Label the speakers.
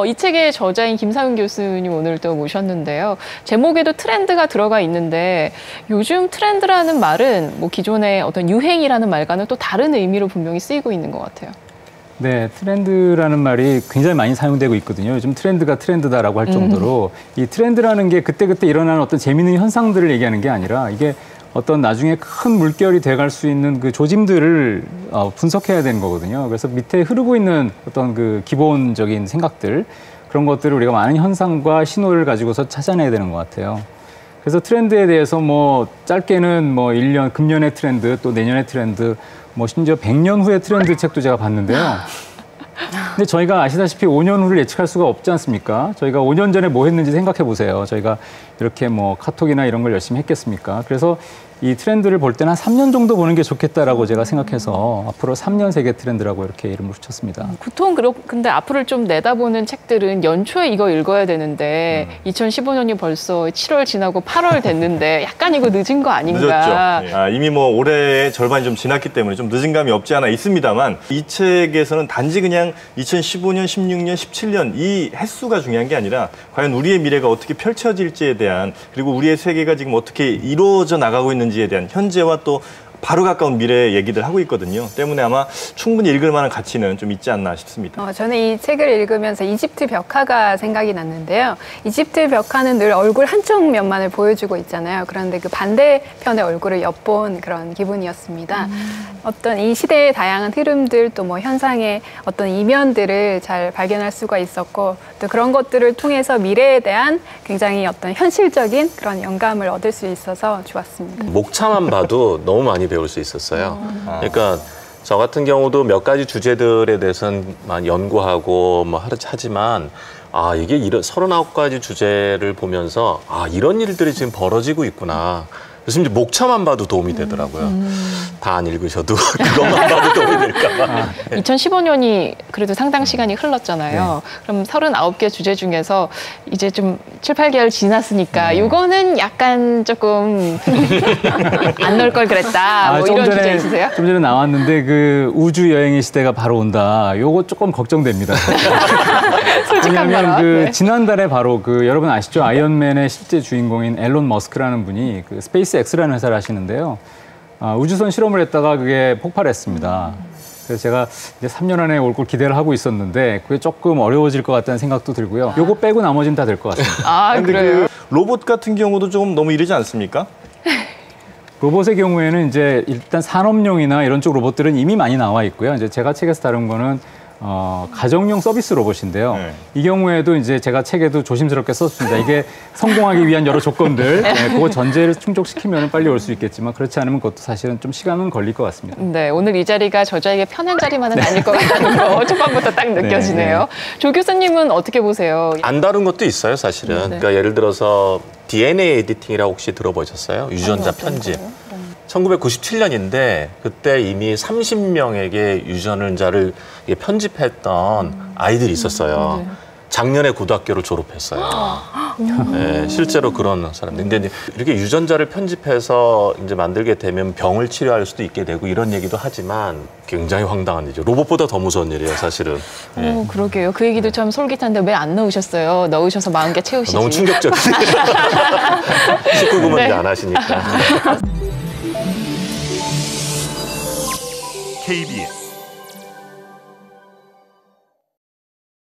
Speaker 1: 이 책의 저자인 김상훈 교수님 오늘 또 모셨는데요. 제목에도 트렌드가 들어가 있는데 요즘 트렌드라는 말은 뭐 기존의 어떤 유행이라는 말과는 또 다른 의미로 분명히 쓰이고 있는 것 같아요.
Speaker 2: 네, 트렌드라는 말이 굉장히 많이 사용되고 있거든요. 요즘 트렌드가 트렌드다라고 할 정도로 이 트렌드라는 게 그때그때 일어나는 어떤 재미있는 현상들을 얘기하는 게 아니라 이게 어떤 나중에 큰 물결이 돼갈 수 있는 그 조짐들을 분석해야 되는 거거든요. 그래서 밑에 흐르고 있는 어떤 그 기본적인 생각들, 그런 것들을 우리가 많은 현상과 신호를 가지고서 찾아내야 되는 것 같아요. 그래서 트렌드에 대해서 뭐 짧게는 뭐 1년, 금년의 트렌드, 또 내년의 트렌드, 뭐 심지어 100년 후의 트렌드 책도 제가 봤는데요. 근데 저희가 아시다시피 5년 후를 예측할 수가 없지 않습니까? 저희가 5년 전에 뭐 했는지 생각해 보세요. 저희가 이렇게 뭐 카톡이나 이런 걸 열심히 했겠습니까? 그래서 이 트렌드를 볼 때는 한 3년 정도 보는 게 좋겠다라고 제가 생각해서 앞으로 3년 세계 트렌드라고 이렇게 이름을 붙였습니다.
Speaker 1: 보통 근데 앞으로를 좀 내다보는 책들은 연초에 이거 읽어야 되는데 2015년이 벌써 7월 지나고 8월 됐는데 약간 이거 늦은 거 아닌가.
Speaker 3: 늦었죠. 이미 뭐 올해의 절반이 좀 지났기 때문에 좀 늦은 감이 없지 않아 있습니다만 이 책에서는 단지 그냥 2015년, 16년, 17년 이 횟수가 중요한 게 아니라 과연 우리의 미래가 어떻게 펼쳐질지에 대한 그리고 우리의 세계가 지금 어떻게 이루어져 나가고 있는지에 대한 현재와 또 바로 가까운 미래의 얘기들 하고 있거든요. 때문에 아마 충분히 읽을 만한 가치는 좀 있지 않나 싶습니다.
Speaker 4: 저는 이 책을 읽으면서 이집트 벽화가 생각이 났는데요. 이집트 벽화는 늘 얼굴 한쪽 면만을 보여주고 있잖아요. 그런데 그 반대편의 얼굴을 엿본 그런 기분이었습니다. 어떤 이 시대의 다양한 흐름들 또 뭐 현상의 어떤 이면들을 잘 발견할 수가 있었고 또 그런 것들을 통해서 미래에 대한 굉장히 어떤 현실적인 그런 영감을 얻을 수 있어서 좋았습니다.
Speaker 5: 목차만 봐도 너무 많이 배울 수 있었어요. 그러니까 저 같은 경우도 몇 가지 주제들에 대해서는 많이 연구하고 뭐 하지만 이게 이런 39가지 주제를 보면서 이런 일들이 지금 벌어지고 있구나. 그래서 이제 목차만 봐도 도움이 되더라고요. 다 안 읽으셔도 그것만 봐도 도움이 될까 봐.
Speaker 1: 2015년이 그래도 상당 시간이 흘렀잖아요. 그럼 39개 주제 중에서 이제 좀 7, 8개월 지났으니까 이거는 약간 조금 안 넣을 걸 그랬다. 뭐 이런 주제 있으세요?
Speaker 2: 좀 전에 나왔는데 그 우주 여행의 시대가 바로 온다. 요거 조금 걱정됩니다. 왜냐하면 그 지난달에 바로 그 여러분 아시죠? 아이언맨의 실제 주인공인 앨런 머스크라는 분이 그 스페이스X라는 회사를 하시는데요. 우주선 실험을 했다가 그게 폭발했습니다. 그래서 제가 이제 3년 안에 올 걸 기대를 하고 있었는데 그게 조금 어려워질 것 같다는 생각도 들고요. 요거 빼고 나머지는 다 될 것 같습니다.
Speaker 3: 그래요? 그 로봇 같은 경우도 좀 너무 이르지 않습니까?
Speaker 2: 로봇의 경우에는 이제 일단 산업용이나 이런 쪽 로봇들은 이미 많이 나와 있고요. 이제 제가 책에서 다룬 거는 가정용 서비스 로봇인데요. 이 경우에도 이제 제가 책에도 조심스럽게 썼습니다. 이게 성공하기 위한 여러 조건들, 그거 전제를 충족시키면 빨리 올 수 있겠지만 그렇지 않으면 그것도 사실은 좀 시간은 걸릴 것 같습니다.
Speaker 1: 네, 오늘 이 자리가 저자에게 편한 자리만은 아닐 것 같다는 거 초반부터 딱 느껴지네요. 조 교수님은 어떻게 보세요?
Speaker 5: 안 다룬 것도 있어요, 사실은. 그러니까 예를 들어서 DNA 에디팅이라고 혹시 들어보셨어요? 유전자 편집. 1997년인데 그때 이미 30명에게 유전자를 편집했던 아이들이 있었어요. 작년에 고등학교를 졸업했어요. 네, 실제로 그런 사람들. 근데 이렇게 유전자를 편집해서 이제 만들게 되면 병을 치료할 수도 있게 되고 이런 얘기도 하지만 굉장히 황당한 일이죠. 로봇보다 더 무서운 일이에요, 사실은.
Speaker 1: 그러게요. 그 얘기도 참 솔깃한데 왜 안 넣으셨어요? 넣으셔서 40개 채우시지.
Speaker 5: 너무 충격적이에요. 19금은 이제 안 하시니까.
Speaker 6: KBS